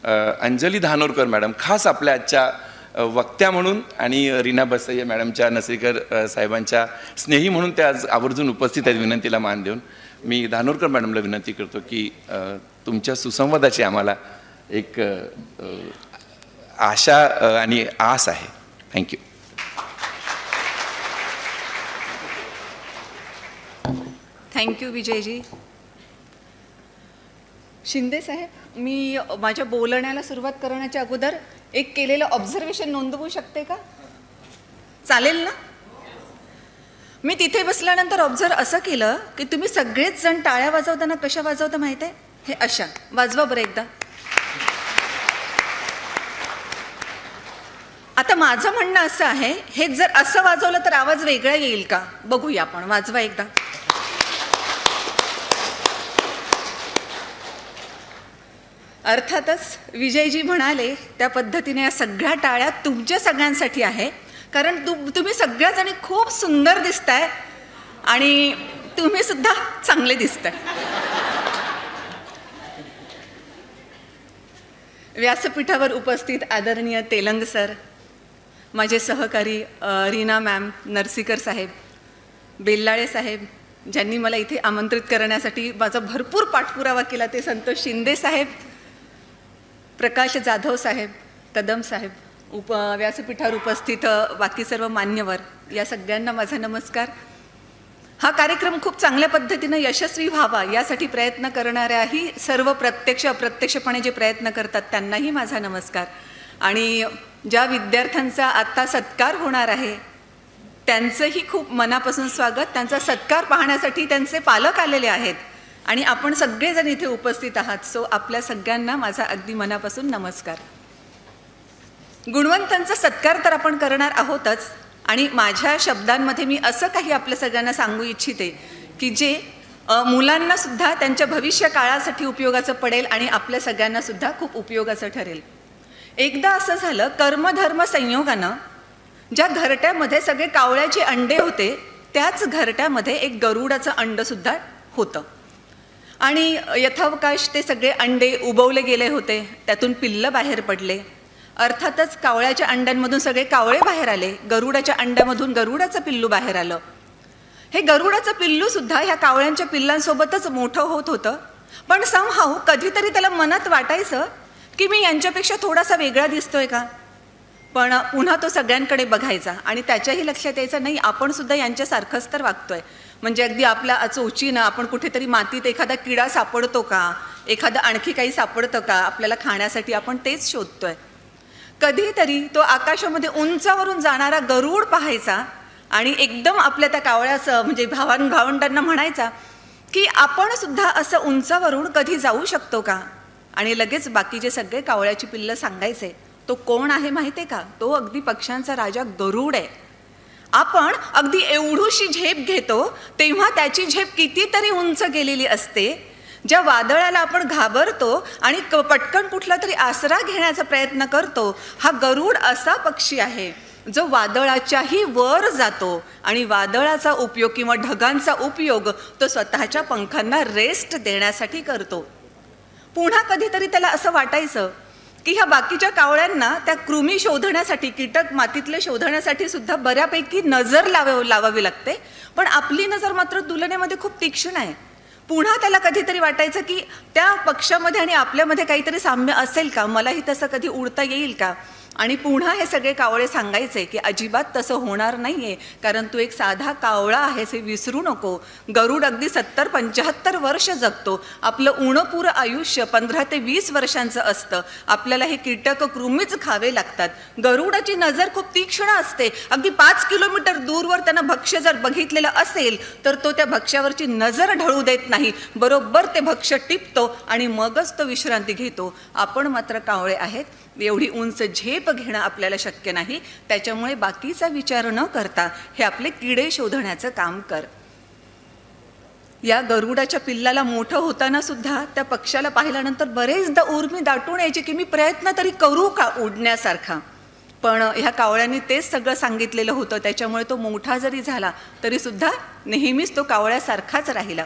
Anjali Dhanorkar madam खास आपल्या आजच्या वक्त्या म्हणून आणि रीना बसय्या मॅडमच्या नसरीकर साहेबांच्या स्नेही म्हणून त्या आज आवर्जून उपस्थित आहेत. विनंतीला मान देऊन मी धानोरकर मॅडमला विनंती करतो की तुमच्या सुसंवादाची आम्हाला एक आशा आणि आस आहे. थँक्यू. थँक्यू विजयजी. शिंदे साहेब, मी माझ्या बोलण्याला सुरुवात करण्याच्या अगोदर एक केलेलं ऑब्झर्वेशन नोंदवू शकते का? चालेल ना? मी तिथे बसल्यानंतर ऑब्झर्व असं केलं की तुम्ही सगळेच जण टाळ्या वाजवताना कशा वाजवता माहिती आहे? हे अशा वाजवा बरं एकदा. आता माझं म्हणणं असं आहे, हे जर असं वाजवलं तर आवाज वेगळा येईल का? बघूया आपण. वाजवा एकदा. अर्थातच विजयजी म्हणाले त्या पद्धतीने या सगळ्या टाळ्या तुमच्या सगळ्यांसाठी आहे, कारण तुम्ही सगळ्याजणी खूप सुंदर दिसताय आणि तुम्ही सुद्धा चांगले दिसताय. व्यासपीठावर उपस्थित आदरणीय तेलंग सर, माझे सहकारी रीना मॅम, नरसीकर साहेब, बेल्लाळे साहेब, ज्यांनी मला इथे आमंत्रित करण्यासाठी माझा भरपूर पाठपुरावा केला, ते संतोष शिंदे साहेब, प्रकाश जाधव साहेब, कदम साहेब, व्यासपीठावर उपस्थित बाकी सर्व मान्यवर, या सगळ्यांना माझा नमस्कार. हा कार्यक्रम खूप चांगल्या पद्धतीने यशस्वी व्हावा यासाठी प्रयत्न करणाऱ्याही सर्व प्रत्यक्ष अप्रत्यक्षपणे जे प्रयत्न करतात त्यांनाही माझा नमस्कार. आणि ज्या विद्यार्थ्यांचा आत्ता सत्कार होणार आहे त्यांचंही खूप मनापासून स्वागत. त्यांचा सत्कार पाहण्यासाठी त्यांचे पालक आलेले आहेत आणि आपण सगळेजण इथे उपस्थित आहात. सो आपल्या सगळ्यांना माझा अगदी मनापासून नमस्कार. गुणवंतांचा सत्कार तर आपण करणार आहोतच, आणि माझ्या शब्दांमध्ये मी असं काही आपल्या सगळ्यांना सांगू इच्छिते की जे मुलांना सुद्धा त्यांच्या भविष्य काळासाठी उपयोगाचं पडेल आणि आपल्या सगळ्यांना सुद्धा खूप उपयोगाचं ठरेल. एकदा असं झालं, कर्मधर्म संयोगानं ज्या घरट्यामध्ये सगळे कावळ्याचे अंडे होते त्याच घरट्यामध्ये एक गरुडाचं अंडसुद्धा होतं आणि यथावकाश ते सगळे अंडे उबवले गेले होते. त्यातून पिल्लं बाहेर पडले. अर्थातच कावळ्याच्या अंड्यांमधून सगळे कावळे बाहेर आले. गरुडाच्या अंड्यामधून गरुडाचं पिल्लू बाहेर आलं. हे गरुडाचं पिल्लूसुद्धा ह्या कावळ्यांच्या पिल्लांसोबतच मोठं होत होतं. पण समहाऊ कधीतरी त्याला मनात वाटायचं की मी यांच्यापेक्षा थोडासा वेगळा दिसतोय का? पण पुन्हा तो सगळ्यांकडे बघायचा आणि त्याच्याही लक्षात यायचं नाही आपण सुद्धा यांच्यासारखंच तर वागतोय. म्हणजे अगदी आपल्या चोचीनं आपण कुठेतरी मातीत एखादा किडा सापडतो का, एखादं आणखी काही सापडतं का आपल्याला खाण्यासाठी, आपण तेच शोधतोय. कधीतरी तो आकाशामध्ये उंचावरून जाणारा गरुड पाहायचा आणि एकदम आपल्या त्या कावळ्याचं म्हणजे भावंडांना म्हणायचा की आपण सुद्धा असं उंचावरून कधी जाऊ शकतो का? आणि लगेच बाकीचे सगळे कावळ्याची पिल्लं सांगायचे तो कोण आहे माहिती आहे का? तो अगदी पक्ष्यांचा राजा गरुड आहे. आपण अगदी एवढूशी झेप घेतो तेव्हा त्याची झेप कितीतरी उंच गेलेली असते. ज्या वादळाला आपण घाबरतो आणि पटकन कुठला तरी आसरा घेण्याचा प्रयत्न करतो, हा गरुड असा पक्षी आहे जो वादळाच्याही वर जातो आणि वादळाचा उपयोग किंवा ढगांचा उपयोग तो स्वतःच्या पंखांना रेस्ट देण्यासाठी करतो. पुन्हा कधीतरी त्याला असं वाटायचं की ह्या बाकीच्या कावळ्यांना त्या कृमी शोधण्यासाठी, कीटक मातीतले शोधण्यासाठी सुद्धा बऱ्यापैकी नजर लावावी लागते, पण आपली नजर मात्र तुलनेमध्ये खूप तीक्ष्ण आहे. पुन्हा त्याला कधीतरी वाटायचं की त्या पक्षामध्ये आणि आपल्यामध्ये काहीतरी साम्य असेल का, मलाही तसं कधी उडता येईल का? आणि पुन्हा हे सगळे कावळे सांगायचे की अजिबात तसं होणार नाहीये, कारण तू एक साधा कावळा आहेस हे विसरू नको. गरुड अगदी 70-75 वर्ष जगतो. आपलं उणपुरं आयुष्य 15 ते 20 वर्षांचं असतं. आपल्याला हे कीटक कृमीच खावे लागतात. गरुडाची नजर खूप तीक्ष्ण असते. अगदी 5 किलोमीटर दूरवर त्यानं भक्ष्य जर बघितलेलं असेल तर तो त्या भक्ष्यावरची नजर ढळू देत नाही. बरोबर ते भक्ष्य टिपतो आणि मगच तो विश्रांती घेतो. आपण मात्र कावळे आहेत, एवढी उंच झेप घेणं आपल्याला शक्य नाही. त्याच्यामुळे बाकीचा विचार न करता हे आपले किडे शोधण्याचं काम कर. या गरुडाच्या पिल्लाला मोठं होताना सुद्धा त्या पक्षाला पाहिल्यानंतर बरेचदा उर्मी दाटून यायची की मी प्रयत्न तरी करू का उडण्यासारखा. पण ह्या कावळ्यांनी तेच सगळं सांगितलेलं होतं. त्याच्यामुळे तो मोठा जरी झाला तरी सुद्धा नेहमीच तो कावळ्यासारखाच राहिला.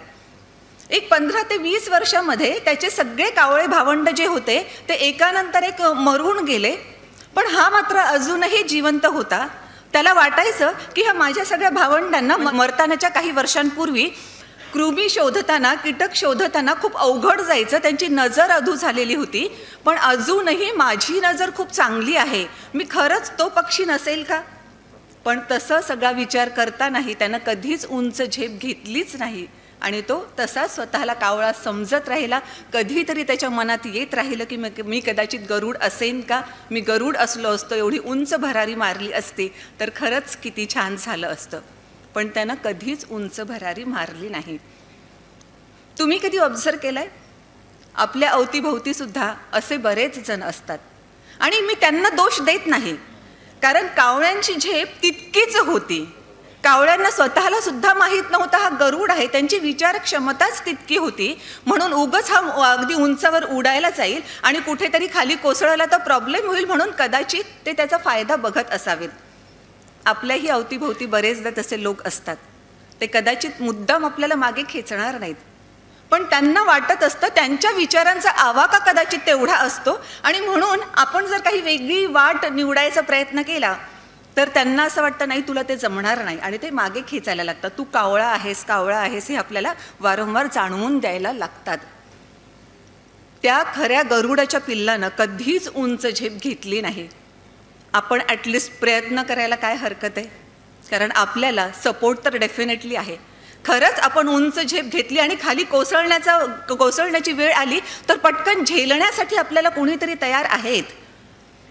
एक 15 ते 20 वर्षामध्ये त्याचे सगळे कावळे भावंड जे होते ते एकानंतर एक मरून गेले, पण हा मात्र अजूनही जिवंत होता. त्याला वाटायचं की ह्या माझ्या सगळ्या भावंडांना मरतानाच्या काही वर्षांपूर्वी कृमी शोधताना, कीटक शोधताना खूप अवघड जायचं, त्यांची नजर अधू झालेली होती, पण अजूनही माझी नजर खूप चांगली आहे, मी खरंच तो पक्षी नसेल का? पण तसं सगळा विचार करतानाही त्यानं कधीच उंच झेप घेतलीच नाही आणि तो तसा स्वतःला कावळा समजत राहिला. कधीतरी त्याच्या मनात येत राहिलं की मी कदाचित गरुड असेन का, मी गरुड असलो असतो, एवढी उंच भरारी मारली असती तर खरंच किती छान झालं असतं. पण त्यानं कधीच उंच भरारी मारली नाही. तुम्ही कधी ऑब्झर्व केलंय? आपल्या अवतीभोवती सुद्धा असे बरेच जण असतात आणि मी त्यांना दोष देत नाही, कारण कावळ्यांची झेप तितकीच होती. कावळ्यांना स्वतःला सुद्धा माहीत नव्हता हा गरुड आहे, त्यांची विचार क्षमताच तितकी होती, म्हणून उगच हा अगदी उंचावर उडायला जाईल आणि कुठेतरी खाली कोसळला तर प्रॉब्लेम होईल, म्हणून कदाचित ते त्याचा फायदा बघत असावेत. आपल्याही अवतीभोवती बरेचदा तसे लोक असतात, ते कदाचित मुद्दाम आपल्याला मागे खेचणार नाहीत, पण त्यांना वाटत असतं त्यांच्या विचारांचा आवाका कदाचित तेवढा असतो आणि म्हणून आपण जर काही वेगळी वाट निवडायचा प्रयत्न केला तर त्यांना असं वाटतं नाही तुला ते जमणार नाही आणि ते मागे खेचायला लागतात. तू कावळा आहेस, कावळा आहेस हे आपल्याला वारंवार जाणवून द्यायला लागतात. त्या खऱ्या गरुडाच्या पिल्लानं कधीच उंच झेप घेतली नाही. आपण ॲटलिस्ट प्रयत्न करायला काय हरकत आहे, कारण आपल्याला सपोर्ट तर डेफिनेटली आहे. खरंच आपण उंच झेप घेतली आणि खाली कोसळण्याची वेळ आली तर पटकन झेलण्यासाठी आपल्याला कोणीतरी तयार आहेत.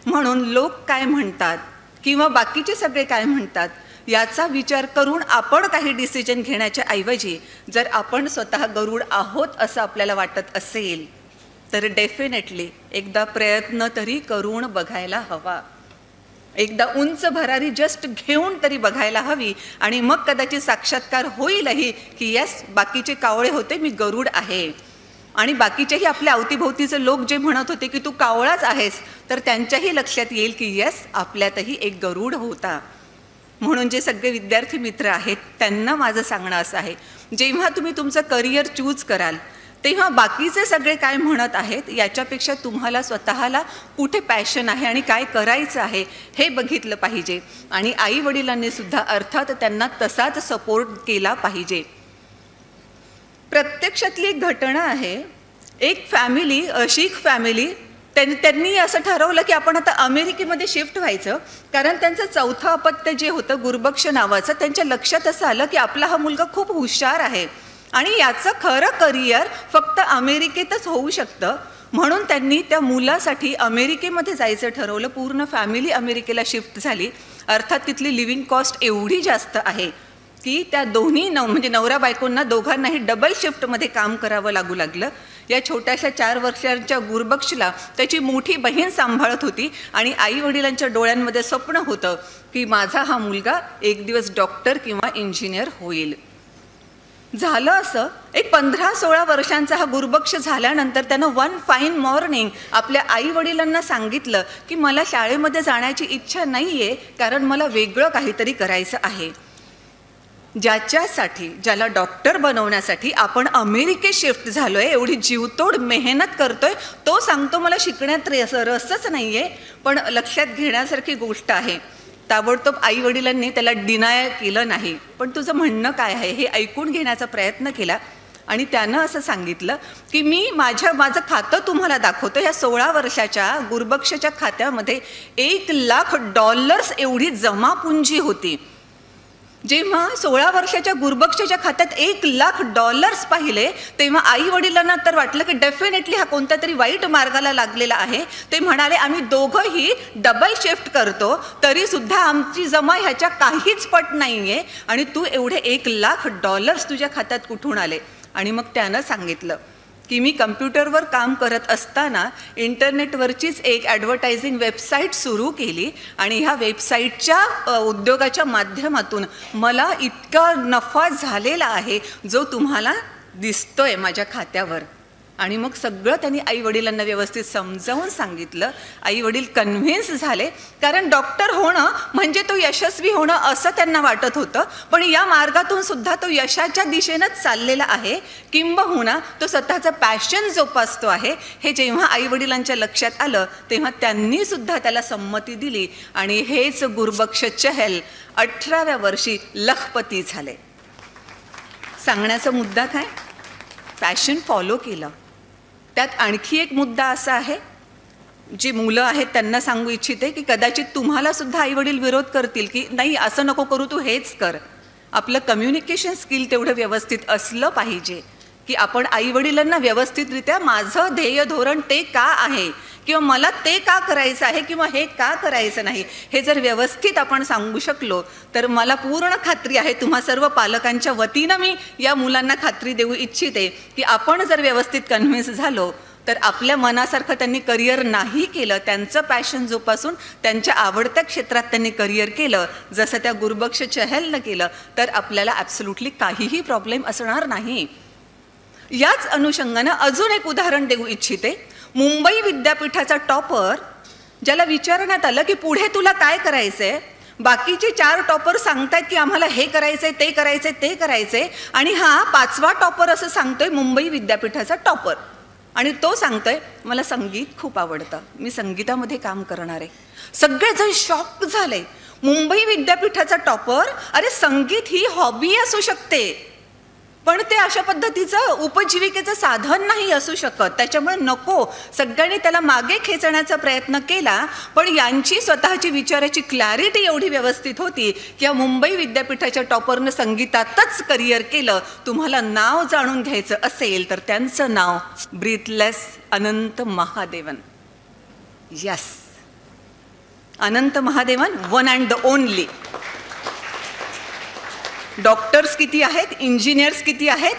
म्हणून लोक काय म्हणतात किंवा बाकीचे सगळे काय म्हणतात याचा विचार करून आपण काही डिसिजन घेण्याच्या ऐवजी जर आपण स्वतः गरुड आहोत असं आपल्याला वाटत असेल तर डेफिनेटली एकदा प्रयत्न तरी करून बघायला हवा. एकदा उंच भरारी जस्ट घेऊन तरी बघायला हवी आणि मग कदाचित साक्षात्कार होईलही की यस, बाकीचे कावळे होते, मी गरुड आहे. आणि बाकीचेही आपल्या अवतीभोवतीचे लोक जे म्हणत होते की तू कावळाच आहेस, तर त्यांच्याही लक्षात येईल की यस, आपल्यातही एक गरुड होता. म्हणून जे सगळे विद्यार्थी मित्र आहेत त्यांना माझं सांगणं असं आहे, जेव्हा तुम्ही तुमचं करिअर चूज कराल तेव्हा बाकीचे सगळे काय म्हणत आहेत याच्यापेक्षा तुम्हाला स्वतःला कुठे पॅशन आहे आणि काय करायचं आहे हे बघितलं पाहिजे. आणि आई वडिलांनी सुद्धा अर्थात त्यांना तसाच सपोर्ट केला पाहिजे. प्रत्यक्षातली एक घटना आहे. एक फॅमिली, शीख फॅमिली, त्यांनी असं ठरवलं की आपण आता अमेरिकेमध्ये शिफ्ट व्हायचं, कारण त्यांचं चौथं अपत्य जे होतं गुरबक्ष नावाचं, त्यांच्या लक्षात असं आलं की आपला हा मुलगा खूप हुशार आहे आणि याचं खरं करिअर फक्त अमेरिकेतच होऊ शकतं. म्हणून त्यांनी त्या मुलासाठी अमेरिकेमध्ये जायचं ठरवलं. पूर्ण फॅमिली अमेरिकेला शिफ्ट झाली. अर्थात तिथली लिव्हिंग कॉस्ट एवढी जास्त आहे की त्या दोन्ही म्हणजे नवरा बायकोंना दोघांनाही डबल शिफ्टमध्ये काम करावं लागू लागलं. या छोट्याशा 4 वर्षांच्या गुरबक्षला त्याची मोठी बहीण सांभाळत होती आणि आई वडिलांच्या डोळ्यांमध्ये स्वप्न होतं की माझा हा मुलगा एक दिवस डॉक्टर किंवा इंजिनियर होईल. झालं असं, एक 15-16 वर्षांचा हा गुरबक्ष झाल्यानंतर त्यानं वन फाईन मॉर्निंग आपल्या आई वडिलांना सांगितलं की मला शाळेमध्ये जाण्याची इच्छा नाही आहे, कारण मला वेगळं काहीतरी करायचं आहे. ज्याला डॉक्टर बनवण्यासाठी आपण अमेरिकेत शिफ्ट झालोय, एवढी जीवतोड मेहनत करतोय, तो सांगतो मला शिकण्यात रसच नाही आहे. पण लक्षात घेण्यासारखी गोष्ट आहे, ताबडतोब आई वडिलांनी त्याला डिनाय केलं नाही, पण तुझं म्हणणं काय आहे हे ऐकून घेण्याचा प्रयत्न केला. आणि त्यानं असं सांगितलं की मी माझं खातं तुम्हाला दाखवतो. ह्या 16 वर्षाच्या गुरबक्षच्या खात्यामध्ये $1,00,000 एवढी जमापुंजी होती. जेव्हा 16 वर्षाच्या गुरबक्षच्या खात्यात $1,00,000 पाहिले तेव्हा आई वडिलांना तर वाटलं की डेफिनेटली हा कोणत्या तरी वाईट मार्गाला लागलेला आहे. ते म्हणाले आम्ही दोघंही डबल शिफ्ट करतो तरी सुद्धा आमची जमा ह्याच्या काहीच पट नाहीये आणि तू एवढे $1,00,000 तुझ्या खात्यात कुठून आले. आणि मग त्यानं सांगितलं की मी कम्प्युटरवर काम करत असताना इंटरनेटवरचीच एक ॲडव्हर्टायझिंग वेबसाईट सुरू केली आणि ह्या वेबसाईटच्या उद्योगाच्या माध्यमातून मला इतका नफा झालेला आहे जो तुम्हाला दिसतोय माझ्या खात्यावर. आणि मग सगळं त्यांनी आईवडिलांना व्यवस्थित समजावून सांगितलं. आईवडील कन्व्हिन्स झाले, कारण डॉक्टर होणं म्हणजे तो यशस्वी होणं असं त्यांना वाटत होतं. पण या मार्गातून सुद्धा तो यशाच्या दिशेनंच चाललेला आहे, किंबहुना तो स्वतःचं पॅशन जोपासतो आहे. हे जेव्हा आईवडिलांच्या लक्षात आलं तेव्हा त्यांनी सुद्धा त्याला संमती दिली आणि हेच गुरबख्श चहल 18व्या वर्षी लखपती झाले. सांगण्याचा मुद्दा काय? पॅशन फॉलो केलं. त्यात आणखी एक मुद्दा असा आहे, जी मुलं आहेत त्यांना सांगू इच्छिते की कदाचित तुम्हाला सुद्धा आईवडील विरोध करतील की नाही असं नको करू, तू हेच कर. आपलं कम्युनिकेशन स्किल तेवढं व्यवस्थित असलं पाहिजे की आपण आईवडिलांना व्यवस्थितरित्या माझं ध्येय धोरण ते का आहे, किंवा मला ते का करायचं आहे, किंवा हे का करायचं नाही, हे जर व्यवस्थित आपण सांगू शकलो तर मला पूर्ण खात्री आहे, तुम्हा सर्व पालकांच्या वतीनं मी या मुलांना खात्री देऊ इच्छिते की आपण जर व्यवस्थित कन्व्हिन्स झालो तर आपल्या मनासारखं त्यांनी करिअर नाही केलं, त्यांचं पॅशन जोपासून त्यांच्या आवडत्या क्षेत्रात त्यांनी करिअर केलं जसं त्या गुरबख्श चहलनं केलं, तर आपल्याला ॲब्सोल्युटली काहीही प्रॉब्लेम असणार नाही. याच अनुषंगानं अजून एक उदाहरण देऊ इच्छिते. मुंबई विद्यापीठाचा टॉपर, ज्याला विचारण्यात आलं की पुढे तुला काय करायचंय, बाकीचे 4 टॉपर सांगतायत की आम्हाला हे करायचंय, ते करायचंय, ते करायचंय, आणि हा 5वा टॉपर असं सांगतोय, मुंबई विद्यापीठाचा टॉपर. आणि तो सांगतोय मला संगीत खूप आवडतं, मी संगीतामध्ये काम करणार आहे. सगळेजण शॉक झाले. मुंबई विद्यापीठाचा टॉपर, अरे संगीत ही हॉबी असू शकते पण ते अशा पद्धतीचं उपजीविकेचं साधन नाही असू शकत, त्याच्यामुळे नको. सगळ्यांनी त्याला मागे खेचण्याचा प्रयत्न केला, पण यांची स्वतःची विचाराची क्लॅरिटी एवढी व्यवस्थित होती की या मुंबई विद्यापीठाच्या टॉपरनं संगीतातच करिअर केलं. तुम्हाला नाव जाणून घ्यायचं असेल तर त्यांचं नाव breathless Anant Mahadevan. Yes, Anant Mahadevan, one and the only. Doctors किती आहेत, इंजिनियर्स किती आहेत,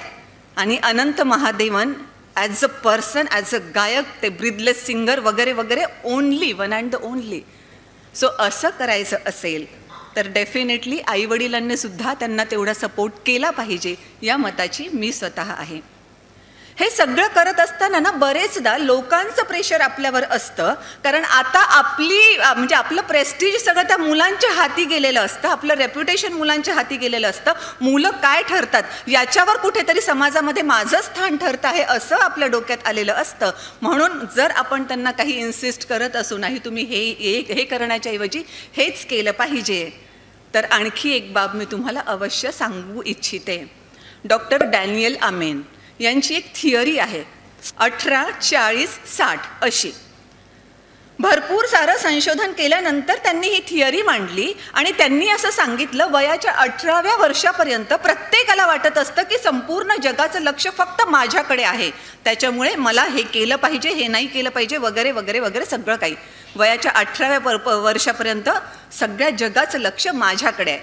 आणि Anant Mahadevan as a person, as a गायक, ते ब्रीथलेस सिंगर वगैरे वगैरे, only, one and the only. So असं करायचं असेल तर डेफिनेटली आईवडिलांनी सुद्धा त्यांना तेवढा सपोर्ट केला पाहिजे, या मताची मी स्वतः आहे. हे सगळं करत असताना ना बरेचदा लोकांचं प्रेशर आपल्यावर असतं, कारण आता म्हणजे आपलं प्रेस्टिज सगळं त्या मुलांच्या हाती गेलेलं असतं, आपलं रेप्युटेशन मुलांच्या हाती गेलेलं असतं. मुलं काय ठरतात याच्यावर कुठेतरी समाजामध्ये माझं स्थान ठरतं आहे असं आपल्या डोक्यात आलेलं असतं. म्हणून जर आपण त्यांना काही इन्सिस्ट करत असू, नाही तुम्ही हे करण्याच्या ऐवजी हेच केलं पाहिजे, तर आणखी एक बाब मी तुम्हाला अवश्य सांगू इच्छिते. डॉक्टर डॅनियल आमेन यांची एक थिअरी आहे, 18-40-60 अशी. भरपूर सारं संशोधन केल्यानंतर त्यांनी ही थिअरी मांडली आणि त्यांनी असं सांगितलं, वयाच्या 18व्या वर्षापर्यंत प्रत्येकाला वाटत असतं की संपूर्ण जगाचं लक्ष फक्त माझ्याकडे आहे, त्याच्यामुळे मला हे केलं पाहिजे, हे नाही केलं पाहिजे, वगैरे वगैरे वगैरे सगळं काही. वयाच्या 18व्या वर्षापर्यंत सगळ्या जगाचं लक्ष माझ्याकडे आहे.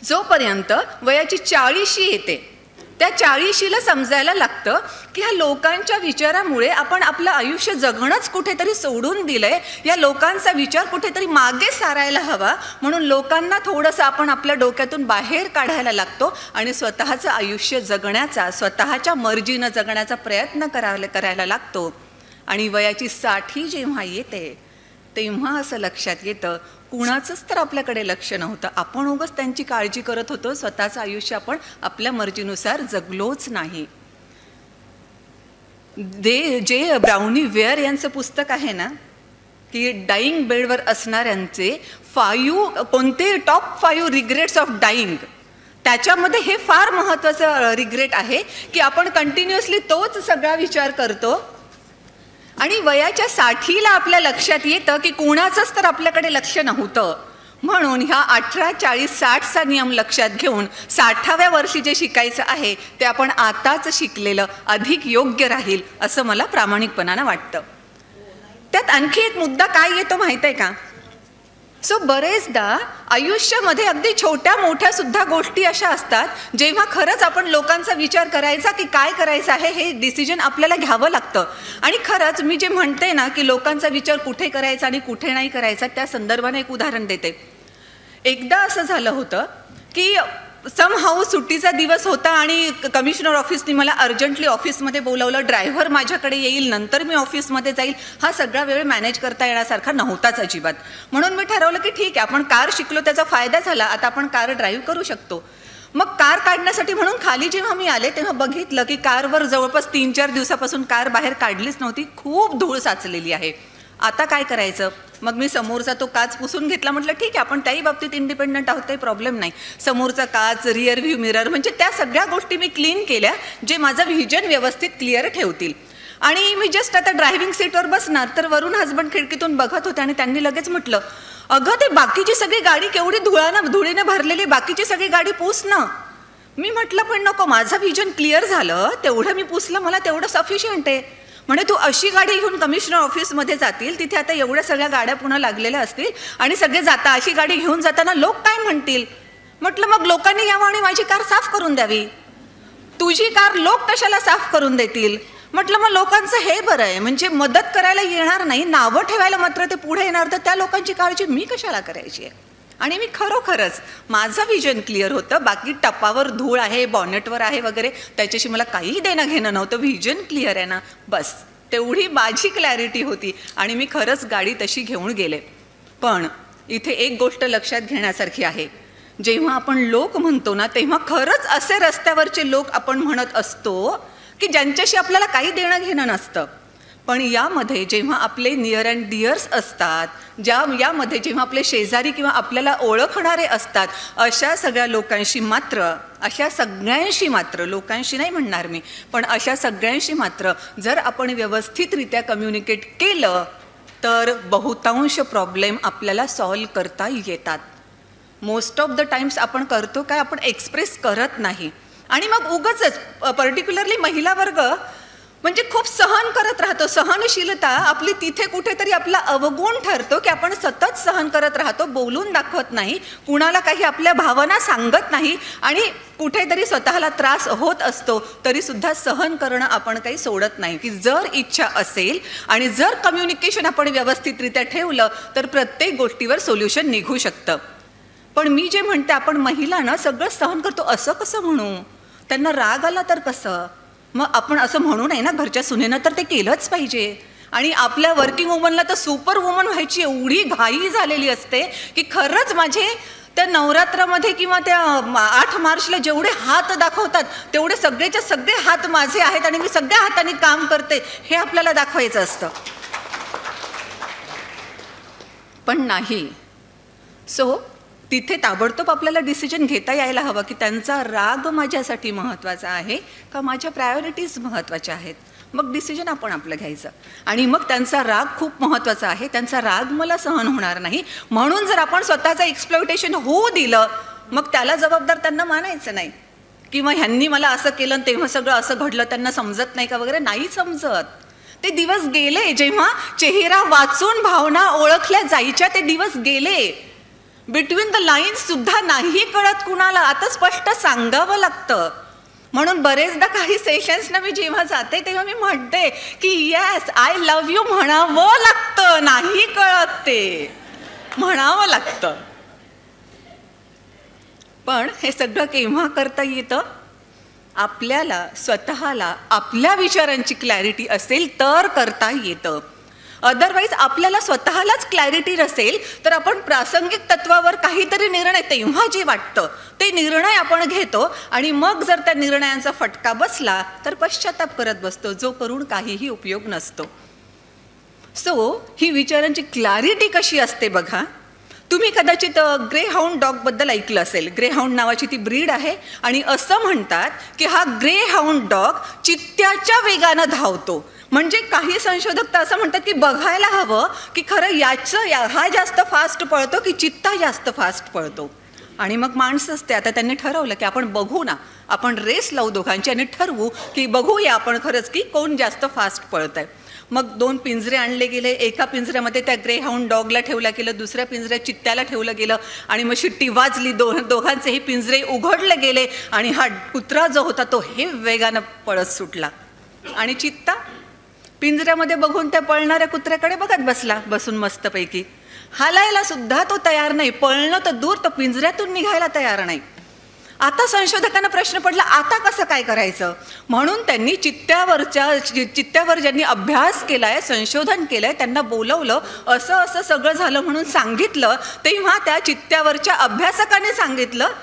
जोपर्यंत वयाची 40शी येते, त्या 40शीला समजायला लागतं की ह्या लोकांच्या विचारामुळे आपण आपलं आयुष्य जगणंच कुठेतरी सोडून दिलंय, या लोकांचा विचार कुठेतरी मागे सारायला हवा, म्हणून लोकांना थोडंसं आपण आपल्या डोक्यातून बाहेर काढायला लागतो आणि स्वतःचं आयुष्य जगण्याचा, स्वतःच्या मर्जीनं जगण्याचा प्रयत्न करायला लागतो. आणि वयाची 60 जेव्हा येते तेव्हा असं लक्षात येतं कुणाचंच तर आपल्याकडे लक्ष नव्हतं, आपण उगाच त्यांची काळजी करत होतो, स्वतःचं आयुष्य आपण आपल्या मर्जीनुसार जगलोच नाही. जे ब्राउनी वेअर यांचं पुस्तक आहे ना, की डाईंग बेडवर असणाऱ्यांचे कोणते टॉप 5 रिग्रेट्स ऑफ डाईंग, त्याच्यामध्ये हे फार महत्त्वाचं रिग्रेट आहे की आपण कंटिन्युअसली तोच सगळा विचार करतो आणि वयाच्या 60ला आपल्या लक्षात येतं की कुणाचंच तर आपल्याकडे लक्ष नव्हतं. म्हणून ह्या 18-40-60चा नियम लक्षात घेऊन 60व्या वर्षी जे शिकायचं आहे ते आपण आताच शिकलेलं अधिक योग्य राहील असं मला प्रामाणिकपणानं वाटतं. त्यात आणखी एक मुद्दा काय येतो माहिती आहे का? सो बरेचदा आयुष्यामध्ये अगदी छोट्या मोठ्या सुद्धा गोष्टी अशा असतात जेव्हा खरंच आपण लोकांचा विचार करायचा की काय करायचं आहे हे डिसिजन आपल्याला घ्यावं लागतं. आणि खरंच मी जे म्हणते ना की लोकांचा विचार कुठे करायचा आणि कुठे नाही करायचा, त्या संदर्भाने एक उदाहरण देते. एकदा असं झालं होतं की समहाऊ सुट्टीचा दिवस होता आणि कमिशनर ऑफिसने मला अर्जंटली ऑफिसमध्ये बोलावलं. ड्रायव्हर माझ्याकडे येईल, नंतर मी ऑफिसमध्ये जाईल. हा सगळा वेळ मॅनेज करता येण्यासारखा नव्हताच अजिबात. म्हणून मी ठरवलं की ठीक आहे, आपण कार शिकलो, त्याचा फायदा झाला, आता आपण कार ड्राईव्ह करू शकतो. मग कार काढण्यासाठी म्हणून खाली जेव्हा मी आले तेव्हा बघितलं की कारवर जवळपास 3-4 दिवसापासून कार बाहेर काढलीच नव्हती. खूप धूळ साचलेली आहे. आता काय करायचं? मग मी समोरचा तो काच पुसून घेतला. म्हटलं ठीक आहे, आपण त्याही बाबतीत इंडिपेंडंट आहोत, काही प्रॉब्लेम नाही. समोरचा काच, रिअर व्ह्यू मिरर, म्हणजे त्या सगळ्या गोष्टी मी क्लीन केल्या जे माझं व्हिजन व्यवस्थित क्लिअर ठेवतील. आणि मी जस्ट आता ड्रायव्हिंग सीटवर बसणार तर वरून हसबंड खिडकीतून बघत होते आणि त्यांनी लगेच म्हटलं, अगं ते बाकीची सगळी गाडी केवढी धुळीने भरलेली, बाकीची सगळी गाडी पुस ना. मी म्हटलं पण नको, माझं व्हिजन क्लिअर झालं, तेवढं मी पुसलं, मला तेवढं सफिशियंट आहे. म्हणजे तू अशी गाडी घेऊन कमिशनर ऑफिसमध्ये जातील, तिथे आता एवढ्या सगळ्या गाड्या पुन्हा लागलेल्या असतील आणि सगळे जाता, अशी गाडी घेऊन जाताना लोक काय म्हणतील? म्हटलं मग लोकांनी यावं आणि माझी कार साफ करून द्यावी. तुझी कार लोक कशाला साफ करून देतील? म्हटलं मग लोकांचं हे बरं आहे, म्हणजे मदत करायला येणार नाही, नावं ठेवायला मात्र ते पुढे येणार, तर त्या लोकांची काळजी मी कशाला करायची आहे? आणि मी खरोखरच माझं व्हिजन क्लिअर होतं. बाकी टपावर धूळ आहे, बॉनेटवर आहे वगैरे, त्याच्याशी मला काही देणं घेणं नव्हतं. व्हिजन क्लिअर आहे ना, बस तेवढी माझी क्लॅरिटी होती आणि मी खरंच गाडी तशी घेऊन गेले. पण इथे एक गोष्ट लक्षात घेण्यासारखी आहे, जेव्हा आपण लोक म्हणतो ना, तेव्हा खरंच असे रस्त्यावरचे लोक आपण म्हणत असतो की ज्यांच्याशी आपल्याला काही देणं घेणं नसतं. पण यामध्ये जेव्हा आपले नियर अँड डिअर्स असतात, यामध्ये जेव्हा आपले शेजारी किंवा आपल्याला ओळखणारे असतात, अशा सगळ्या लोकांशी मात्र, अशा सगळ्यांशी मात्र, लोकांशी नाही म्हणणार मी, पण अशा सगळ्यांशी मात्र जर आपण व्यवस्थितरित्या कम्युनिकेट केलं तर बहुतांश प्रॉब्लेम आपल्याला सॉल्व करता येतात. मोस्ट ऑफ द टाइम्स आपण करतो काय, आपण एक्सप्रेस करत नाही. आणि मग उगाचच पर्टिक्युलरली महिला वर्ग म्हणजे खूप सहन करत राहतो. सहनशीलता आपली तिथे कुठेतरी आपला अवगुण ठरतो की आपण सतत सहन करत राहतो, बोलून दाखवत नाही, कुणाला काही आपल्या भावना सांगत नाही आणि कुठेतरी स्वतःला त्रास होत असतो तरी सुद्धा सहन करणं आपण काही सोडत नाही. की जर इच्छा असेल आणि जर कम्युनिकेशन आपण व्यवस्थितरित्या ठेवलं तर प्रत्येक गोष्टीवर सोल्युशन निघू शकतं. पण मी जे म्हणते, आपण महिला ना सगळं सहन करतो, असं कसं म्हणू? त्यांना राग आला तर कसं? मग आपण असं म्हणू नये ना, घरच्या सुनेनं तर ते केलंच पाहिजे. आणि आपल्या वर्किंग वुमनला तर सुपर वुमन व्हायची एवढी घाई झालेली असते की खरंच माझे त्या नवरात्रामध्ये किंवा त्या 8 मार्चला जेवढे हात दाखवतात तेवढे सगळेच्या सगळे हात माझे आहेत आणि मी सगळ्या हाताने काम करते, हे आपल्याला दाखवायचं असतं. पण नाही. सो तिथे ताबडतोब आपल्याला डिसिजन घेता यायला हवं की त्यांचा राग माझ्यासाठी महत्त्वाचा आहे का माझ्या प्रायोरिटीज महत्त्वाच्या आहेत. मग डिसिजन आपण आपलं घ्यायचं. आणि मग त्यांचा राग खूप महत्त्वाचा आहे, त्यांचा राग मला सहन होणार नाही, म्हणून जर आपण स्वतःचं एक्सप्लॉयटेशन होऊ दिलं मग त्याला जबाबदार त्यांना मानायचं नाही. किंवा ह्यांनी मला असं केलं तेव्हा सगळं असं घडलं, त्यांना समजत नाही का वगैरे, नाही समजत. ते दिवस गेले जेव्हा चेहरा वाचून भावना ओळखल्या जायच्या, ते दिवस गेले. बिटवीन द लाईन्स सुद्धा नाही कळत कुणाला, आता स्पष्ट सांगावं लागतं. म्हणून बरेचदा काही सेशन्सना मी जेव्हा जाते तेव्हा मी म्हणते की येस आय लव्ह यू म्हणावं लागतं, नाही कळत ते म्हणावं लागतं. पण हे सगळं केव्हा करता येतं? आपल्याला स्वतःला आपल्या विचारांची क्लॅरिटी असेल तर करता येतं. अदरवाईज आपल्याला स्वतःलाच क्लॅरिटी नसेल तर आपण प्रासंगिक तत्वावर काहीतरी निर्णय, तेव्हा जे वाटतं ते निर्णय आपण घेतो आणि मग जर त्या निर्णयांचा फटका बसला तर पश्चाताप करत बसतो, जो करून काहीही उपयोग नसतो. सो ही विचारांची क्लॅरिटी कशी असते बघा. तुम्ही कदाचित ग्रे हाऊंड डॉगबद्दल ऐकलं असेल. ग्रे हाऊंड नावाची ती ब्रीड आहे आणि असं म्हणतात की हा ग्रे हाऊंड डॉग चित्त्याच्या वेगानं धावतो. म्हणजे काही संशोधक तर असं म्हणतात की बघायला हवं की खरं हा जास्त फास्ट पळतो की चित्ता जास्त फास्ट पळतो. आणि मग माणसंच ते आता त्यांनी ठरवलं की आपण बघू ना, आपण रेस लावू दोघांची आणि ठरवू की बघूया आपण खरंच की कोण जास्त फास्ट पळत आहे. मग 2 पिंजरे आणले गेले. एका पिंजऱ्यामध्ये त्या ग्रे हाऊंड डॉगला ठेवलं गेलं, दुसऱ्या पिंजऱ्यात चित्त्याला ठेवलं गेलं आणि मग शिट्टी वाजली. दोघांचेही पिंजरे उघडले गेले आणि हा कुत्रा जो होता तो हे वेगानं पळत सुटला. आणि चित्ता पिंजऱ्यामध्ये बघून त्या पळणाऱ्या कुत्र्याकडे बघत बसला, बसून मस्तपैकी. हालायला सुद्धा तो तयार नाही, पळणं तर दूर, तो पिंजऱ्यातून निघायला तयार नाही. आता संशोधकांना प्रश्न पडला, आता कसं काय करायचं? म्हणून त्यांनी चित्त्यावर ज्यांनी अभ्यास केलाय, संशोधन केलंय, त्यांना बोलवलं, असं असं सगळं झालं म्हणून सांगितलं. तेव्हा त्या चित्त्यावरच्या अभ्यासकाने सांगितलं,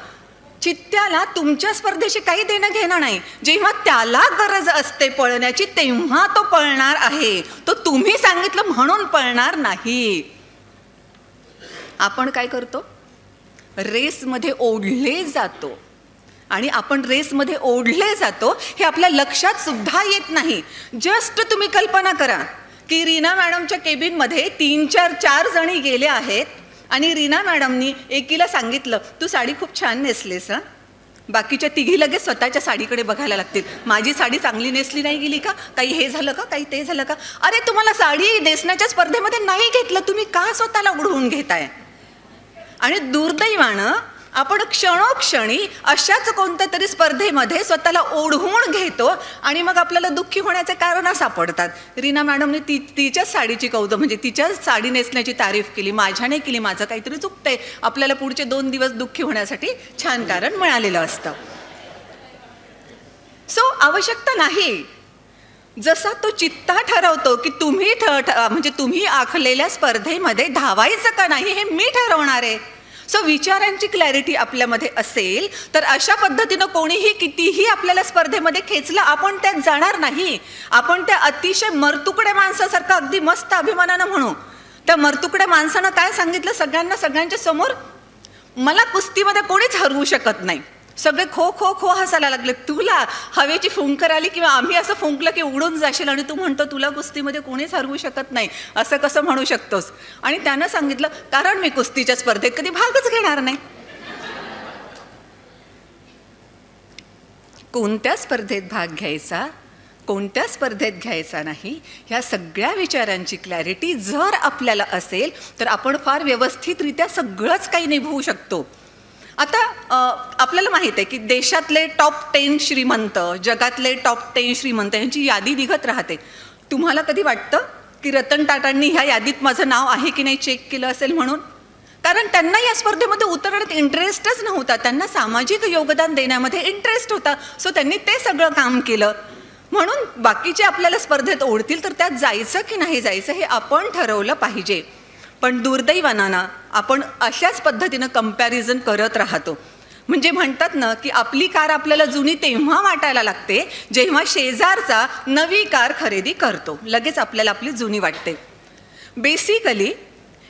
चित्त्याला तुमच्या स्पर्धेशी काही देणं घेणं नाही. जेव्हा त्याला गरज असते पळण्याची तेव्हा तो पळणार आहे, तो तुम्ही सांगितलं म्हणून पळणार नाही. आपण काय करतो? रेसमध्ये ओढले जातो, आणि आपण रेसमध्ये ओढले जातो हे आपल्या लक्षात सुद्धा येत नाही. जस्ट तुम्ही कल्पना करा की रीना मॅडमच्या केबिनमध्ये 3-4 जणी गेले आहेत आणि रीना मॅडमनी एकीला सांगितलं, तू साडी खूप छान नेसलीस हं. बाकीच्या तिघी लगेच स्वतःच्या साडीकडे बघायला लागतील, माझी साडी चांगली नेसली नाही गेली का, काही हे झालं का, काही ते झालं का. अरे तुम्हाला साडी नेसण्याच्या स्पर्धेमध्ये नाही घेतलं, तुम्ही का स्वतःला उडवून घेताय? आणि दुर्दैवानं आपण क्षणोक्षणी अशाच कोणत्या तरी स्पर्धेमध्ये स्वतःला ओढवून घेतो आणि मग आपल्याला दुःखी होण्याचे कारणं सापडतात. रीना मॅडमने तिच्याच साडीची कौतुक, म्हणजे तिच्याच साडी नेसण्याची तारीफ केली, माझ्याने केली, माझं काहीतरी चुकतंय. आपल्याला पुढचे 2 दिवस दुःखी होण्यासाठी छान कारण मिळालेलं असतं. सो आवश्यकता नाही. जसा तो चित्ता ठरवतो की तुम्ही आखलेल्या स्पर्धेमध्ये धावायचं का नाही हे मी ठरवणार आहे. सो विचारांची क्लॅरिटी आपल्यामध्ये असेल तर अशा पद्धतीनं कोणीही कितीही आपल्याला स्पर्धेमध्ये खेचलं, आपण त्यात जाणार नाही. आपण त्या अतिशय मरतुकड्या माणसासारखं अगदी मस्त अभिमानानं म्हणू. त्या मरतुकड्या माणसानं काय सांगितलं सगळ्यांच्या समोर, मला कुस्तीमध्ये कोणीच हरवू शकत नाही. सगळे खो खो खो हसायला लागले. तुला हवेची फुंकर आली किंवा आम्ही असं फुंकलं की उडून जाशील आणि तू म्हणतो तुला कुस्तीमध्ये कोणीच हरवू शकत नाही, असं कसं म्हणू शकतोस? आणि त्यानं सांगितलं, कारण मी कुस्तीच्या स्पर्धेत कधी भागच घेणार नाही. कोणत्या स्पर्धेत भाग घ्यायचा, कोणत्या स्पर्धेत घ्यायचा नाही, ह्या सगळ्या विचारांची क्लॅरिटी जर आपल्याला असेल तर आपण फार व्यवस्थितरित्या सगळंच काही निभवू शकतो. आता आपल्याला माहीत आहे की देशातले टॉप 10 श्रीमंत, जगातले टॉप 10 श्रीमंत यांची यादी निघत राहते. तुम्हाला कधी वाटतं की रतन टाटांनी ह्या यादीत माझं नाव आहे की नाही चेक केलं असेल म्हणून? कारण त्यांना या स्पर्धेमध्ये उतरण्यात इंटरेस्टच नव्हता, त्यांना सामाजिक योगदान देण्यामध्ये इंटरेस्ट होता. सो त्यांनी ते सगळं काम केलं. म्हणून बाकीचे आपल्याला स्पर्धेत ओढतील तर त्यात जायचं की नाही जायचं हे आपण ठरवलं पाहिजे. पण दुर्दैवानं आपण अशाच पद्धतीनं कंपॅरिझन करत राहतो. म्हणजे म्हणतात ना की आपली कार आपल्याला जुनी तेव्हा वाटायला लागते जेव्हा शेजारचा नवी कार खरेदी करतो, लगेच आपल्याला आपली जुनी वाटते. बेसिकली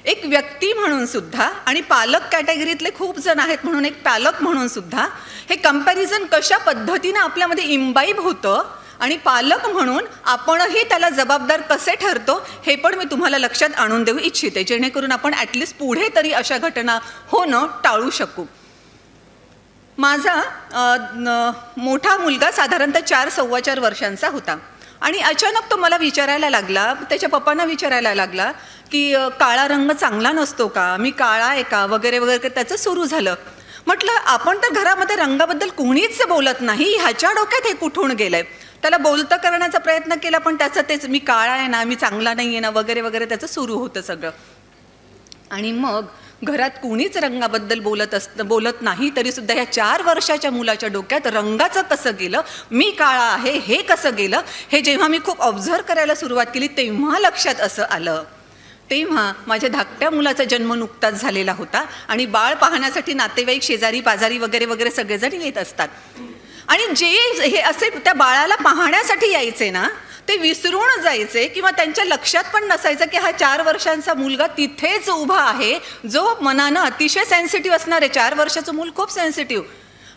एक व्यक्ती म्हणून सुद्धा आणि पालक कॅटेगरीतले खूप जण आहेत म्हणून एक पालक म्हणून सुद्धा हे कंपॅरिझन कशा पद्धतीनं आपल्यामध्ये इम्बाईब होतं आणि पालक म्हणून आपणही त्याला जबाबदार कसे ठरतो हे पण मी तुम्हाला लक्षात आणून देऊ इच्छिते, जेणेकरून आपण ॲटलिस्ट पुढे तरी अशा घटना होणं टाळू शकू. माझा मोठा मुलगा साधारणतः 4-4.25 वर्षांचा होता आणि अचानक तो मला विचारायला लागला, त्याच्या पप्पांना विचारायला लागला की काळा रंग चांगला नसतो का, मी काळा आहे का, वगैरे वगैरे. त्याचं सुरू झालं. म्हटलं आपण तर घरामध्ये रंगाबद्दल कोणीच बोलत नाही, ह्याच्या डोक्यात हे कुठून गेलंय? त्याला बोलतं करण्याचा प्रयत्न केला पण त्याचं तेच, मी काळा आहे ना, मी चांगला नाही आहे ना, वगैरे वगैरे त्याचं सुरू होतं सगळं. आणि मग घरात कोणीच रंगाबद्दल बोलत नाही तरी सुद्धा ह्या 4 वर्षाच्या मुलाच्या डोक्यात रंगाचं कसं गेलं, मी काळा आहे हे कसं गेलं, हे जेव्हा मी खूप ऑब्झर्व करायला सुरुवात केली तेव्हा लक्षात असं आलं. तेव्हा माझ्या धाकट्या मुलाचा जन्म नुकताच झालेला होता आणि बाळ पाहण्यासाठी नातेवाईक, शेजारी पाजारी वगैरे वगैरे सगळेजण येत असतात. आणि जे हे असे त्या बाळाला पाहण्यासाठी यायचे ना, ते विसरून जायचे किंवा त्यांच्या लक्षात पण नसायचं की हा 4 वर्षांचा मुलगा तिथेच उभा आहे, जो मनानं अतिशय सेन्सिटिव्ह असणार आहे. 4 वर्षाचं मूल खूप सेन्सिटिव्ह.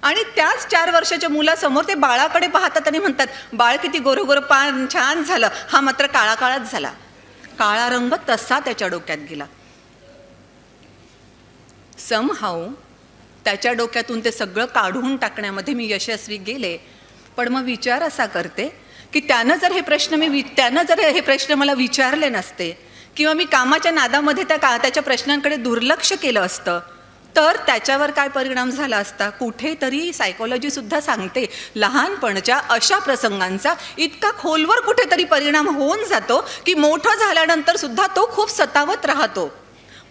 आणि त्याच 4 वर्षाच्या मुलासमोर ते बाळाकडे पाहतात आणि म्हणतात, बाळ किती गोरं पान छान झालं, हा मात्र काळा काळाच झाला. काळा रंग तसा त्याच्या डोक्यात गेला. समहाऊ त्याच्या डोक्यातून ते सगळं काढून टाकण्यामध्ये मी यशस्वी गेले. पण मग विचार असा करते की त्यानं जर हे प्रश्न मला विचारले नसते किंवा मी कामाच्या नादामध्ये त्याच्या प्रश्नांकडे दुर्लक्ष केलं असतं तर त्याच्यावर काय परिणाम झाला असता? कुठेतरी सायकोलॉजीसुद्धा सांगते लहानपणच्या अशा प्रसंगांचा इतका खोलवर कुठेतरी परिणाम होऊन जातो की मोठं झाल्यानंतर सुद्धा तो खूप सतावत राहतो.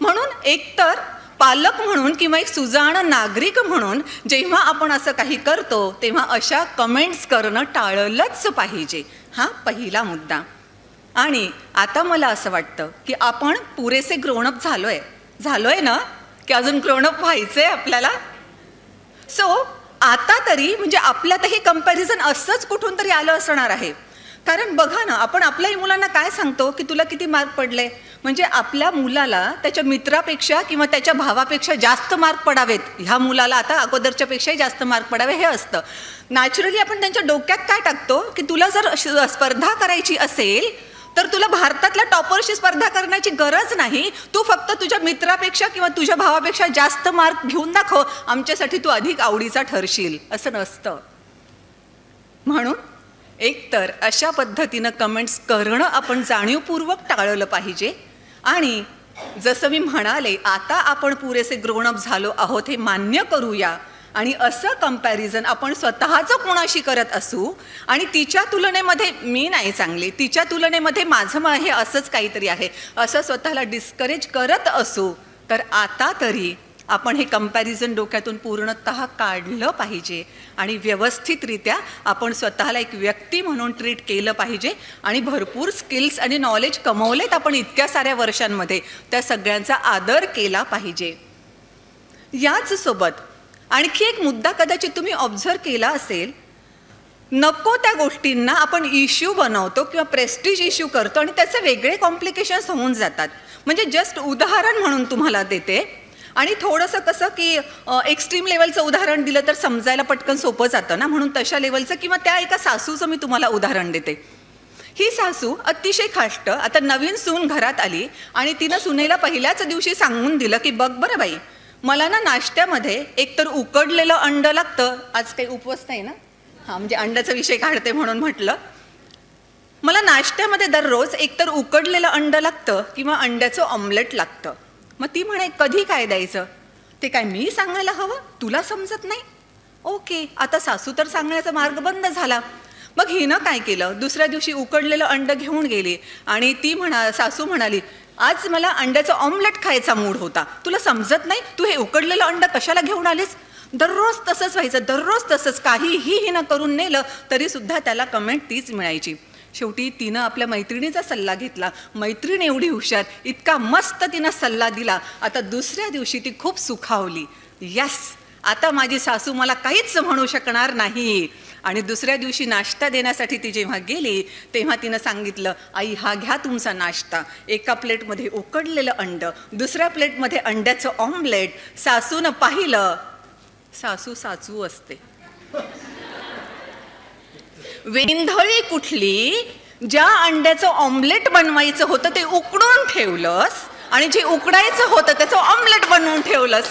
म्हणून एकतर पालक म्हणून किंवा एक सुजाण नागरिक म्हणून जेव्हा आपण असं काही करतो तेव्हा अशा कमेंट्स करणं टाळलंच पाहिजे. हा पहिला मुद्दा. आणि आता मला असं वाटतं की आपण पुरेसे ग्रोनअप झालोय ना, की अजून ग्रोनअप व्हायचंय आपल्याला. सो आता तरी म्हणजे आपल्यातही कंपॅरिझन असंच कुठून तरी आलं असणार आहे. कारण बघा ना, आपण आपल्याही मुलांना काय सांगतो की तुला किती मार्क पडले, म्हणजे आपल्या मुलाला त्याच्या मित्रापेक्षा किंवा त्याच्या भावापेक्षा जास्त मार्क पडावेत, ह्या मुलाला आता अगोदरच्या पेक्षाही जास्त मार्क पडावे हे असतं. नॅचरली आपण त्यांच्या डोक्यात काय टाकतो की तुला जर स्पर्धा करायची असेल तर तुला भारतातल्या टॉपरशी स्पर्धा करण्याची गरज नाही, तू फक्त तुझ्या मित्रापेक्षा किंवा तुझ्या भावापेक्षा जास्त मार्क घेऊन दाखव, आमच्यासाठी तू अधिक आवडीचा ठरशील. असं नसतं. म्हणून एकतर अशा पद्धतीनं कमेंट्स करणं आपण जाणीवपूर्वक टाळलं पाहिजे. आणि जसं मी म्हणाले, आता आपण पुरेसे ग्रोनअप झालो आहोत हे मान्य करूया. आणि असं कंपॅरिझन आपण स्वतःचं कोणाशी करत असू आणि तिच्या तुलनेमध्ये मी नाही चांगली, तिच्या तुलनेमध्ये माझं हे असंच काहीतरी आहे, असं स्वतःला डिस्करेज करत असू, तर आता तरी आपण हे कंपॅरिझन डोक्यातून पूर्णतः काढलं पाहिजे आणि व्यवस्थितरित्या आपण स्वतःला एक व्यक्ती म्हणून ट्रीट केलं पाहिजे. आणि भरपूर स्किल्स आणि नॉलेज कमवलेत आपण इतक्या साऱ्या वर्षांमध्ये, त्या सगळ्यांचा आदर केला पाहिजे. याच सोबत आणखी एक मुद्दा कदाचित तुम्ही ऑब्झर्व केला असेल, नको त्या गोष्टींना आपण इश्यू बनवतो किंवा प्रेस्टिज इश्यू करतो आणि त्याचे वेगळे कॉम्प्लिकेशन्स होऊन जातात. म्हणजे जस्ट उदाहरण म्हणून तुम्हाला देते आणि थोडंसं कसं की एक्स्ट्रीम लेवलचं उदाहरण दिलं तर समजायला पटकन सोपं जातं ना, म्हणून तशा लेवलचं किंवा त्या एका सासूचं मी तुम्हाला उदाहरण देते. ही सासू अतिशय खाष्ट. आता नवीन सून घरात आली आणि तिनं सुनेला पहिल्याच दिवशी सांगून दिलं की बघ बरं बाई, मला ना नाश्त्यामध्ये एकतर उकडलेलं अंड लागतं, आज काही उपवास नाही ना, हां म्हणजे अंड्याचा विषय काढते म्हणून म्हटलं, मला नाश्त्यामध्ये दररोज एकतर उकडलेलं अंड लागतं किंवा अंड्याचं ऑमलेट लागतं. मग ती म्हणे कधी काय द्यायचं, ते काय मी सांगायला हवं, तुला समजत नाही. ओके, आता सासू तर सांगण्याचा मार्ग बंद झाला. मग हिनं काय केलं, दुसऱ्या दिवशी उकडलेलं अंड घेऊन गेली आणि सासू म्हणाली आज मला अंड्याचं ऑमलेट खायचा मूड होता, तुला समजत नाही, तू हे उकडलेलं अंड कशाला घेऊन आलीस. दररोज तसंच व्हायचं, दररोज तसंच, काहीही हिनं करून नेलं तरी सुद्धा त्याला कमेंट तीच मिळायची. शेवटी तिनं आपल्या मैत्रिणीचा सल्ला घेतला. मैत्रीण एवढी हुशार, इतका मस्त तिनं सल्ला दिला. आता दुसऱ्या दिवशी ती खूप सुखावली. यस, आता माझी सासू मला काहीच म्हणू शकणार नाही. आणि दुसऱ्या दिवशी नाश्ता देण्यासाठी ती जेव्हा गेली तेव्हा तिनं सांगितलं, आई हा घ्या तुमचा नाश्ता. एका प्लेटमध्ये उकडलेलं अंड, दुसऱ्या प्लेटमध्ये अंड्याचं ऑमलेट. सासूनं पाहिलं, सासू असते. वेंधळी कुठली, ज्या अंड्याचं ऑमलेट बनवायचं होतं ते उकडून ठेवलंस आणि जे उकडायचं होतं त्याचं ऑमलेट बनवून ठेवलंस.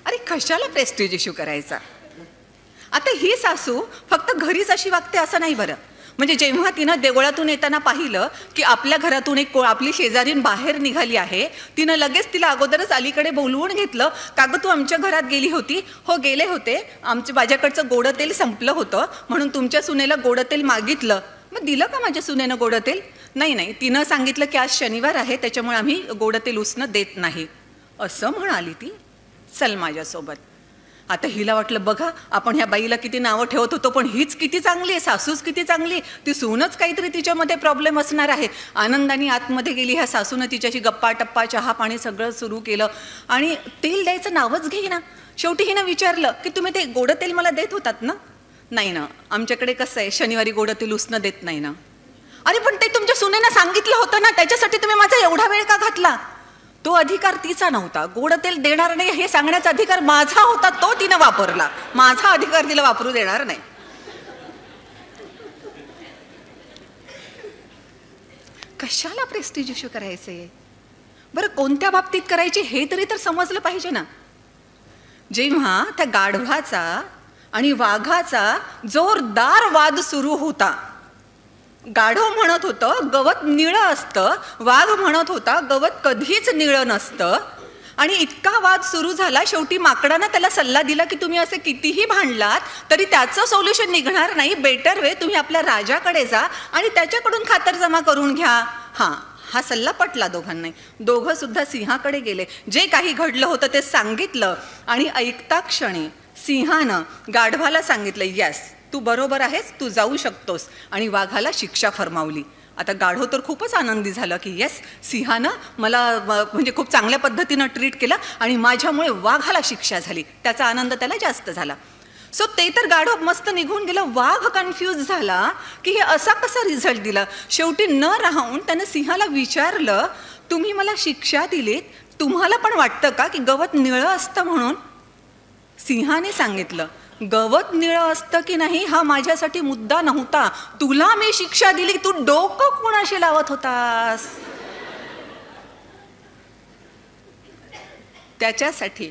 अरे कशाला प्रेस्टिज इश्यू करायचा. आता ही सासू फक्त घरीच अशी वागते असं नाही बरं. म्हणजे जेव्हा तिनं देवळातून येताना पाहिलं की आपल्या घरातून एक आपली शेजारीण बाहेर निघाली आहे, तिनं लगेच तिला अगोदरच अलीकडे बोलवून घेतलं. का गं तू आमच्या घरात गेली होती. हो गेले होते, माझ्याकडचं गोडं तेल संपलं होतं म्हणून तुमच्या सुनेला गोडं तेल मागितलं. मग दिलं का माझ्या सुनेनं गोडं तेल. नाही, तिनं सांगितलं की आज शनिवार आहे त्याच्यामुळे आम्ही गोडं तेल उसणं देत नाही असं म्हणाली ती. चल माझ्यासोबत. आता हिला वाटलं बघा आपण ह्या बाईला किती नावं ठेवत होतो, पण हीच किती चांगली आहे, सासूच किती चांगली, ती सूनच काहीतरी तिच्यामध्ये प्रॉब्लेम असणार आहे. आनंदाने आतमध्ये गेली. ह्या सासूनं तिच्याशी गप्पा टप्पा चहा पाणी सगळं सुरू केलं आणि तेल द्यायचं नावच घेईना. शेवटी हिनं विचारलं की तुम्ही ते गोडं तेल मला देत होतात ना. नाही ना, आमच्याकडे कसं आहे शनिवारी गोडं तेल उसणं देत नाही ना. अरे पण ते तुमच्या सुनेनं सांगितलं होतं ना, त्याच्यासाठी तुम्ही माझा एवढा वेळ का घातला. तो अधिकार तिचा नव्हता. गोड तेल देणार नाही हे सांगण्याचा अधिकार माझा होता, तो तिनं वापरला. माझा अधिकार तिला वापरू देणार नाही. कशाला प्रेस्टिज इश्यू करायचे बरं. कोणत्या बाबतीत करायचे हे तरी तर समजलं पाहिजे ना. जेव्हा त्या गाढवाचा आणि वाघाचा जोरदार वाद सुरू होता, गाढव म्हणत होतं गवत निळं असतं, वाघ म्हणत होता गवत कधीच निळं नसतं. आणि इतका वाद सुरू झाला, शेवटी माकडानं त्याला सल्ला दिला की तुम्ही असे कितीही भांडलात तरी त्याचं सोल्युशन निघणार नाही, बेटर वे तुम्ही आपल्या राजाकडे जा आणि त्याच्याकडून खातर जमा करून घ्या. हां, हा सल्ला पटला दोघांनाही. दोघं सुद्धा सिंहाकडे गेले, जे काही घडलं होतं ते सांगितलं आणि ऐकता क्षणी सिंहानं गाढवाला सांगितलं, यस तू बरोबर आहेस, तू जाऊ शकतोस, आणि वाघाला शिक्षा फरमावली. आता गाढव तर खूपच आनंदी झालं की येस, सिंहानं मला म्हणजे खूप चांगल्या पद्धतीनं ट्रीट केलं आणि माझ्यामुळे वाघाला शिक्षा झाली. त्याचा आनंद त्याला जास्त झाला. सो ते तर गाढव मस्त निघून गेलं. वाघ कन्फ्यूज झाला की हे असा कसा रिझल्ट दिला. शेवटी न राहून त्यानं सिंहाला विचारलं, तुम्ही मला शिक्षा दिलीत, तुम्हाला पण वाटतं का की गवत निळं असतं म्हणून? सिंहाने सांगितलं, गवत निळं असतं की नाही हा माझ्यासाठी मुद्दा नव्हता. तुला मी शिक्षा दिली, तू डोकं कुणाशी लावत होतास? त्याच्यासाठी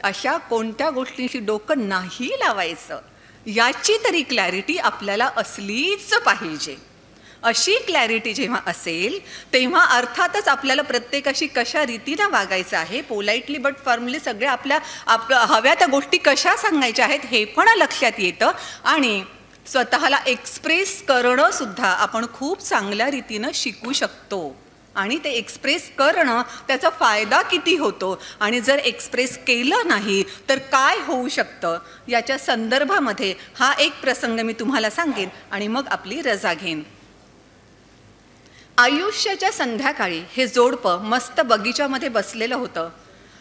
अशा कोणत्या गोष्टींशी डोकं नाही लावायचं याची तरी क्लॅरिटी आपल्याला असलीच पाहिजे. अशी क्लॅरिटी जेव्हा असेल तेव्हा अर्थातच आपल्याला प्रत्येकाशी कशा रीतीनं वागायचं आहे, पोलाइटली बट फर्मली सगळ्या आपल्या हव्या त्या गोष्टी कशा सांगायच्या आहेत हे पण लक्षात येतं. आणि स्वतःला एक्सप्रेस करणं सुद्धा आपण खूप चांगल्या रीतीनं शिकू शकतो. आणि ते एक्सप्रेस करणं त्याचा फायदा किती होतो आणि जर एक्सप्रेस केलं नाही तर काय होऊ शकतं याच्या संदर्भामध्ये हा एक प्रसंग मी तुम्हाला सांगेन आणि मग आपली रजा घेईन. आयुष्याच्या संध्याकाळी हे जोडपं मस्त बगीच्यामध्ये बसलेलं होतं.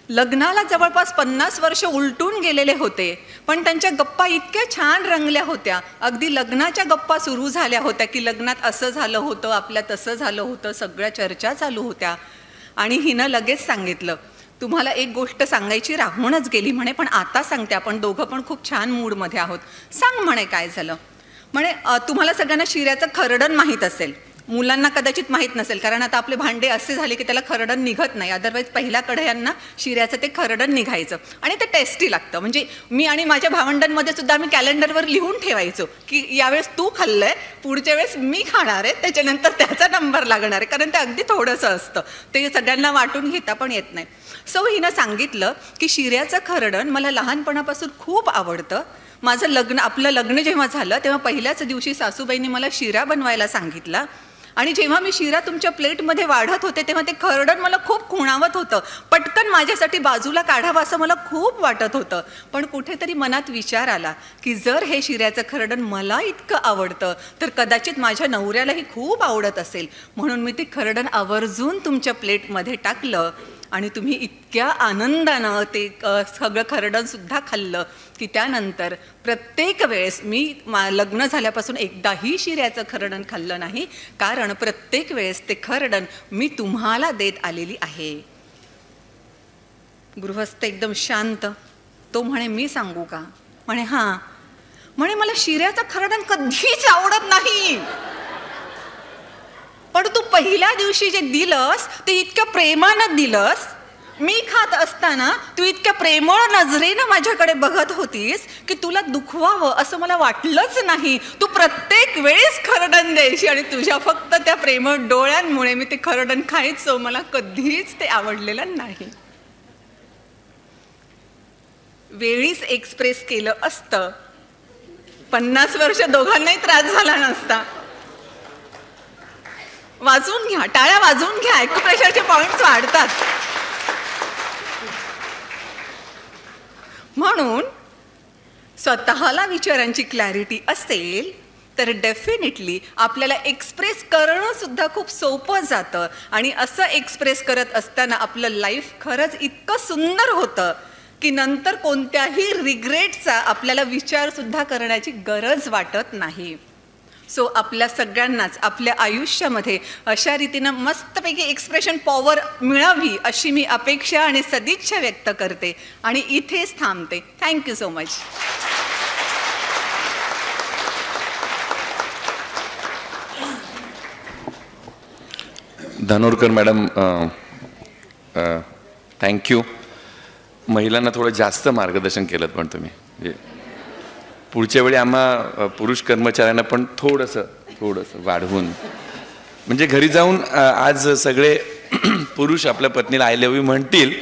लग्नाला जवळपास 50 वर्ष उलटून गेलेले होते, पण त्यांच्या गप्पा इतक्या छान रंगल्या होत्या. अगदी लग्नाच्या गप्पा सुरू झाल्या होत्या की लग्नात असं झालं होतं, आपल्या तसं झालं होतं, सगळ्या चर्चा चालू होत्या. आणि हिनं लगेच सांगितलं, तुम्हाला एक गोष्ट सांगायची राहूनच गेली म्हणे, पण आता सांगते, आपण दोघं पण खूप छान मूडमध्ये आहोत. सांग म्हणे काय झालं. म्हणे तुम्हाला सगळ्यांना शिऱ्याचं खरडण माहीत असेल, मुलांना कदाचित माहीत नसेल, कारण आता आपले भांडे असे झाले की त्याला खरडण निघत नाही. अदरवाईज पहिल्या कढयांना शिऱ्याचं ते खरडण निघायचं आणि ते टेस्टी लागतं. म्हणजे मी आणि माझ्या भावंडांमध्ये सुद्धा आम्ही कॅलेंडरवर लिहून ठेवायचो की यावेळेस तू खाल्लंय, पुढच्या वेळेस मी खाणार आहे, त्याच्यानंतर त्याचा नंबर लागणार आहे, कारण ते अगदी थोडंसं असतं, ते सगळ्यांना वाटून घेता पण येत नाही. सो हिनं सांगितलं की शिऱ्याचं खरडण मला लहानपणापासून खूप आवडतं. आपलं लग्न जेव्हा झालं तेव्हा पहिल्याच दिवशी सासूबाईंनी मला शिरा बनवायला सांगितला आणि जेव्हा मी शिरा तुमच्या प्लेटमध्ये वाढत होते तेव्हा ते खरडण मला खूप खुणावत होतं. पटकन माझ्यासाठी बाजूला काढावं असं मला खूप वाटत होतं. पण कुठेतरी मनात विचार आला की जर हे शिऱ्याचं खरडण मला इतकं आवडतं तर कदाचित माझ्या नवऱ्यालाही खूप आवडत असेल. म्हणून मी ते खरडण आवर्जून तुमच्या प्लेटमध्ये टाकलं आणि तुम्ही इतक्या आनंदानं ते सगळं खरडणसुद्धा खाल्लं की त्यानंतर प्रत्येक वेळेस मी लग्न झाल्यापासून एकदाही शिऱ्याचं खरडण खाल्लं नाही, कारण प्रत्येक वेळेस ते खरडण मी तुम्हाला देत आलेली आहे. गृहस्थ एकदम शांत. तो म्हणे, मी सांगू का? म्हणे हां. म्हणे मला शिऱ्याचं खरडण कधीच आवडत नाही, पण तू पहिल्या दिवशी जे दिलंस ते इतक्या प्रेमानं दिलंस. मी खात असताना तू इतक्या प्रेमळ नजरेनं माझ्याकडे बघत होतीस की तुला दुखवावं असं मला वाटलंच नाही. तू प्रत्येक वेळेस खरडण द्यायची आणि तुझ्या फक्त त्या प्रेमळ डोळ्यांमुळे मी ते खरडण खायचो. मला कधीच ते आवडलेलं नाही. वेळीच एक्सप्रेस केलं असतं 50 वर्ष दोघांनाही त्रास झाला नसता. वाजवून घ्या, टाळ्या वाजवून घ्या, ॲक्युप्रेशरचे पॉइंट्स वाढतात. म्हणून स्वतःला विचारांची क्लॅरिटी असेल तर डेफिनेटली आपल्याला एक्सप्रेस करणं सुद्धा खूप सोपं जातं. आणि असं एक्सप्रेस करत असताना आपलं लाईफ खरंच इतकं सुंदर होतं की नंतर कोणत्याही रिग्रेटचा आपल्याला विचार सुद्धा करण्याची गरज वाटत नाही. सो आपल्या सगळ्यांनाच आपल्या आयुष्यामध्ये अशा रीतीनं मस्तपैकी एक्सप्रेशन पॉवर मिळावी अशी मी अपेक्षा आणि सदिच्छा व्यक्त करते आणि इथेच थांबते. Thank you so much. Dhanorkar madam, thank you. महिलांना थोडं जास्त मार्गदर्शन केलं पण तुम्ही. पुढच्या वेळी आम्हा पुरुष कर्मचाऱ्यांना पण थोडंसं वाढवून, म्हणजे घरी जाऊन आज सगळे पुरुष आपल्या पत्नीला आय लव्ह यू म्हणतील